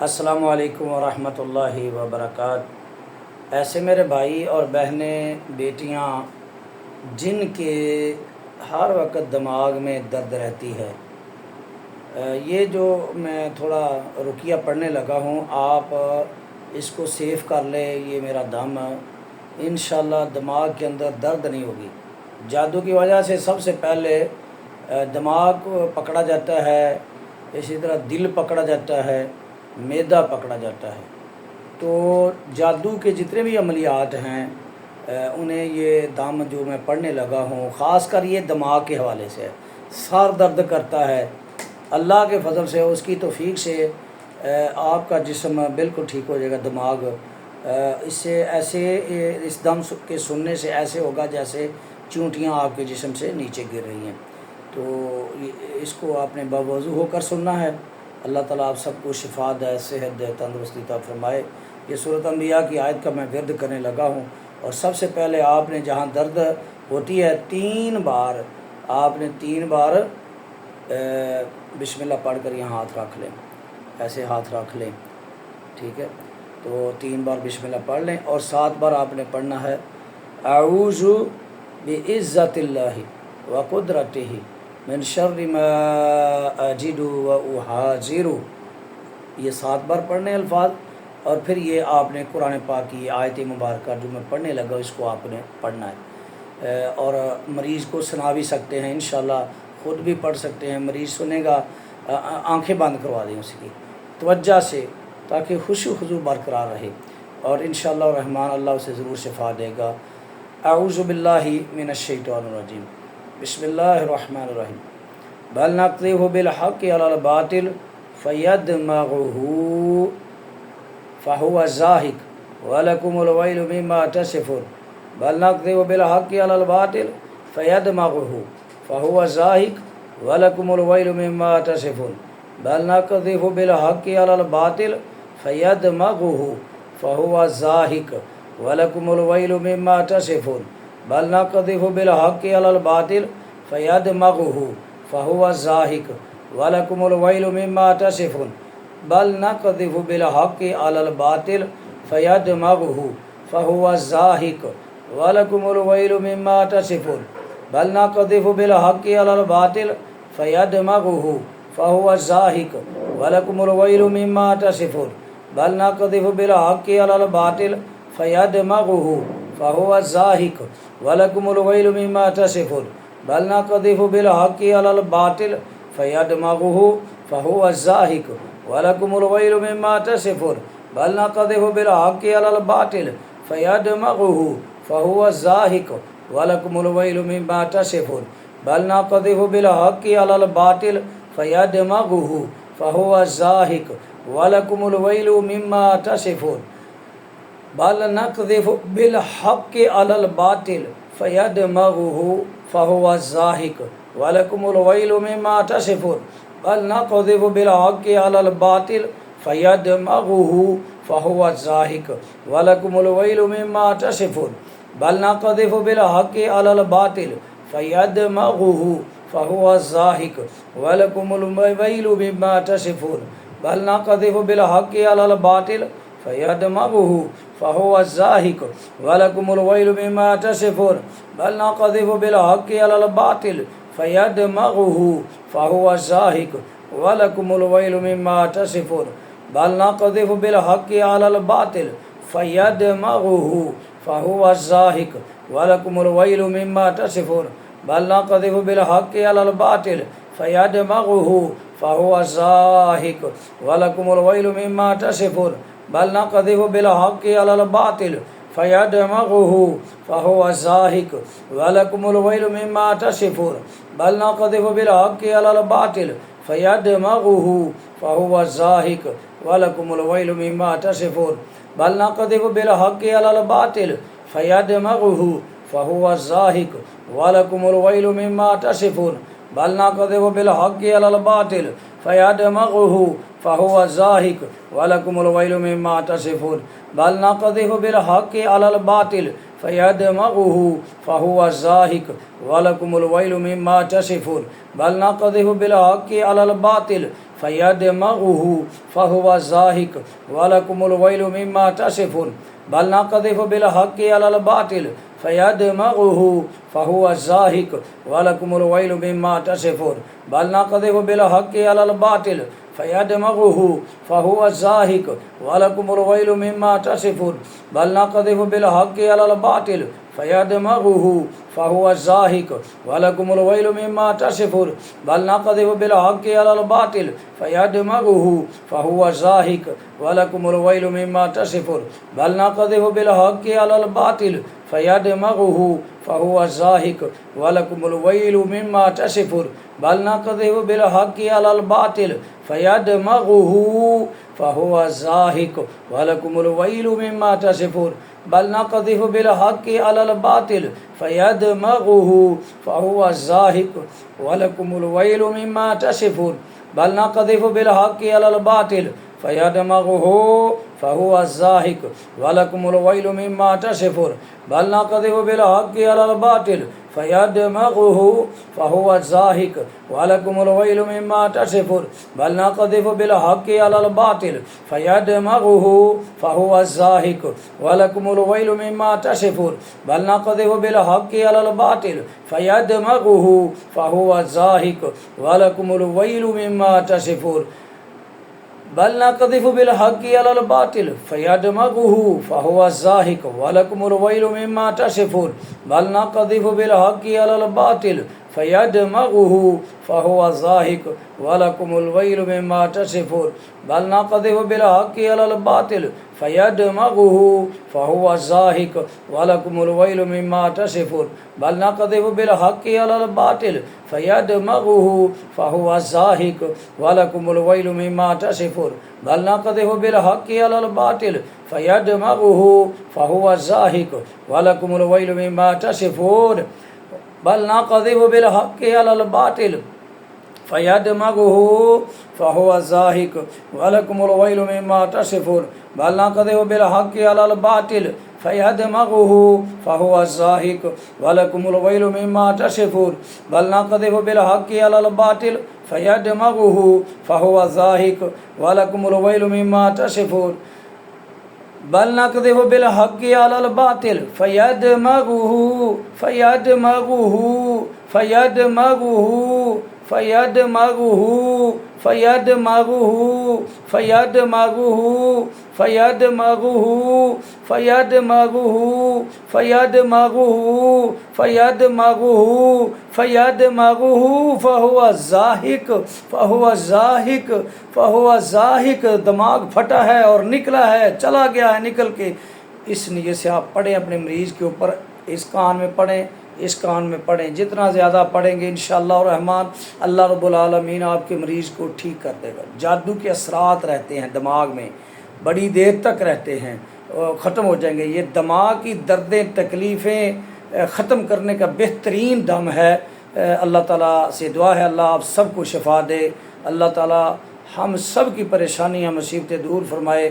السلام علیکم ورحمۃ اللہ وبرکاتہ۔ ایسے میرے بھائی اور بہنیں، بیٹیاں جن کے ہر وقت دماغ میں درد رہتی ہے، یہ جو میں تھوڑا رقیہ پڑھنے لگا ہوں، آپ اس کو سیو کر لیں۔ یہ میرا دم انشاءاللہ دماغ کے اندر درد نہیں ہوگی۔ جادو کی وجہ سے سب سے پہلے دماغ پکڑا جاتا ہے، اسی طرح دل پکڑا جاتا ہے، معدہ پکڑا جاتا ہے۔ تو جادو کے جتنے بھی عملیات ہیں انہیں یہ دم جو میں پڑھنے لگا ہوں، خاص کر یہ دماغ کے حوالے سے سر درد کرتا ہے، اللہ کے فضل سے اس کی توفیق سے آپ کا جسم بالکل ٹھیک ہو جائے گا۔ دماغ اس سے ایسے اس دم کے سننے سے ایسے ہوگا جیسے چونٹیاں آپ کے جسم سے نیچے گر رہی ہیں۔ تو اس کو آپ نے باوضو ہو کر سننا ہے۔ اللہ تعالیٰ آپ سب کو شفا دے، صحت دے، تندرستی عطا فرمائے۔ یہ سورۃ انبیاء کی آیت کا میں ورد کرنے لگا ہوں، اور سب سے پہلے آپ نے جہاں درد ہوتی ہے 3 بار آپ نے 3 بار بسم اللہ پڑھ کر یہاں ہاتھ رکھ لیں، ایسے ہاتھ رکھ لیں، ٹھیک ہے؟ تو 3 بار بسم اللہ پڑھ لیں، اور 7 بار آپ نے پڑھنا ہے اعوذ بعزت اللہ وقدرتہ من شر ما اجد واحاذر۔ یہ 7 بار پڑھنے الفاظ، اور پھر یہ آپ نے قرآن پاک کی آیت مبارکہ جو میں پڑھنے لگا اس کو آپ نے پڑھنا ہے، اور مریض کو سنا بھی سکتے ہیں، انشاءاللہ خود بھی پڑھ سکتے ہیں۔ مریض سنے گا، آنکھیں بند کروا دیں اس کی توجہ سے، تاکہ خوشی خضوع برقرار رہے، اور انشاءاللہ الرحمن اللہ اسے ضرور شفا دے گا۔ اعوذ باللہ من الشیطان الرجیم، بسم اللہ الرحمن الرحیم، بل نقذف بالحق علی الباطل فیدمغہ فہو زاہق ولکم الویل مما تصفون۔ بل نقذف بالحق علی الباطل فیدمغہ فہو زاہق ولکم الویل مما تصفون۔ بل نقذف بالحق علی الباطل فیدمغہ فہو زاہق ولکم الویل مما تصفون۔ بل نقذف بالحق علی الباطل فیدمغہ فہو زاہق ولکم الویل مما تصفون۔ بل نقذف بالحق علی الباطل فیدمغہ فہو زاہق ولکم الویل مما تصفون۔ بل نقذف بالحق علی الباطل فیدمغہ فہو زاہق ولکم الویل مما تصفون۔ بل نقذف بالحق علی الباطل فیدمغہ فہو زاہق ولکم الویل مما تصفون۔ بل نقذف بالحق علی الباطل فیدمغہ فہو زاہق ولکم الویل مما تصفون۔ بل نقذف بالحق علی الباطل فیدمغہ فہو زاہق ولکم الویل مما تصفون۔ بل نقذف بالحق علی الباطل فیدمغہ فہو زاہق ولکم الویل مما تصفون۔ بل نقذف بالحق علی الباطل فیدمغہ فہو زاہق ولکم الویل مما تصفون۔ بل نقذف بالحق علی الباطل فیدمغہ فہو زاہق ولکم الویل مما تصفون۔ بل نقذف بالحق علی الباطل فیدمغہ فہو زاہق ولکم الویل مما تصفون۔ بل نقذف بالحق علی الباطل فیدمغہ فہو زاہق ولکم الویل مما تصفون۔ بل نقذف بالحق علی الباطل فیدمغہ فہو زاہق ولکم الویل مما تصفون۔ بل نقذف بالحق علی الباطل فیدمغہ فہو زاہق ولکم الویل مما تصفون۔ بل نقذف بالحق علی الباطل فیدمغہ فہو زاہق ولکم الویل مما تصفون۔ بل نقذف بالحق علی الباطل فیدمغہ فہو زاہق ولکم الویل مما تصفون۔ بل نقذف بالحق علی الباطل فیدمغہ فہو زاہق ولکم الویل مما تصفون۔ بل نقذف بالحق علی الباطل فیدمغہ فہو زاہق ولکم الویل مما تصفون۔ بل نقذف بالحق علی الباطل فیدمغہ فہو زاہق ولکم الویل مما تصفون۔ بل نقذف بالحق علی الباطل فیدمغہ فہو زاہق ولکم الویل مما تصفون۔ بل نقذف بالحق علی الباطل فيدمغه فهو زاهق ولكم الويل مما تصفون بل نقذف بالحق على الباطل فيدمغه فهو زاهق ولكم الويل مما تصفون بل نقذف بالحق على الباطل فيدمغه فهو زاهق ولكم الويل مما تصفون بل نقذف بالحق على الباطل فيدمغه فهو زاهق ولكم الويل مما تصفون بل نقذف بالحق على الباطل فيدمغه فهو زاهق ولكم الويل مما تصفون بل نقذف بالحق على الباطل فيدمغه فهو زاهق ولكم الويل مما تصفون بل نقذف بالحق على الباطل فيدمغه فهو زاهق ولكم الويل مما تصفون بل نقذف بالحق على الباطل فيدمغه فهو زاهق ولكم الويل مما تصفون بل نقذف بالحق على الباطل فيدمغه فهو زاهق ولكم الويل مما تصفون بل نقذف بالحق على الباطل فيدمغه فهو زاهق ولكم الويل مما تصفون بل نقذف بالحق على الباطل فيدمغه فهو زاهق ولكم الويل مما تصفون بل نقذف بالحق على الباطل فيدمغه فهو زاهق ولكم الويل مما تصفون بل نقذف بالحق على الباطل فيدمغه فهو زاهق ولكم الويل مما تصفون بل نقذف بالحق على الباطل فيدمغه فهو زاهق ولكم الويل مما تصفون بل نقذف بالحق على الباطل فيدمغه فهو زاهق ولكم الويل مما تصفون بل نقذف بالحق على الباطل فيدمغه فهو زاهق ولكم الويل مما تصفون بل نقذف بالحق على الباطل فيدمغه فهو زاهق ولكم الويل مما تصفون بل نقذف بالحق على الباطل فيدمغه فهو زاهق ولكم الويل مما تصفون بل نقذف بالحق على الباطل فيدمغه فهو زاهق ولكم الويل مما تصفون بل نقذف بالحق على الباطل فيدمغه فهو زاهق ولكم الويل مما تصفون بل نقذف بالحق على الباطل فيدمغه فيدمغه فيدمغه فيدمغه فيدمغه فيدمغه فيدمغه فيدمغه فيدمغه فيدمغه فيدمغه فهو زاهق فهو زاهق فهو زاهق دماغ پھٹا ہے اور نکلا ہے، چلا گیا ہے نکل کے۔ اس نیت سے آپ پڑھیں اپنے مریض کے اوپر، اس کان میں پڑھیں، اس کان میں پڑھیں، جتنا زیادہ پڑھیں گے انشاءاللہ الرحمن اللہ رب العالمین آپ کے مریض کو ٹھیک کر دے گا۔ جادو کے اثرات رہتے ہیں دماغ میں، بڑی دیر تک رہتے ہیں، ختم ہو جائیں گے۔ یہ دماغ کی دردیں تکلیفیں ختم کرنے کا بہترین دم ہے۔ اللہ تعالیٰ سے دعا ہے اللہ آپ سب کو شفا دے، اللہ تعالیٰ ہم سب کی پریشانیاں مصیبتیں دور فرمائے۔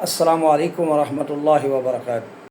السلام علیکم ورحمۃ اللہ وبرکاتہ۔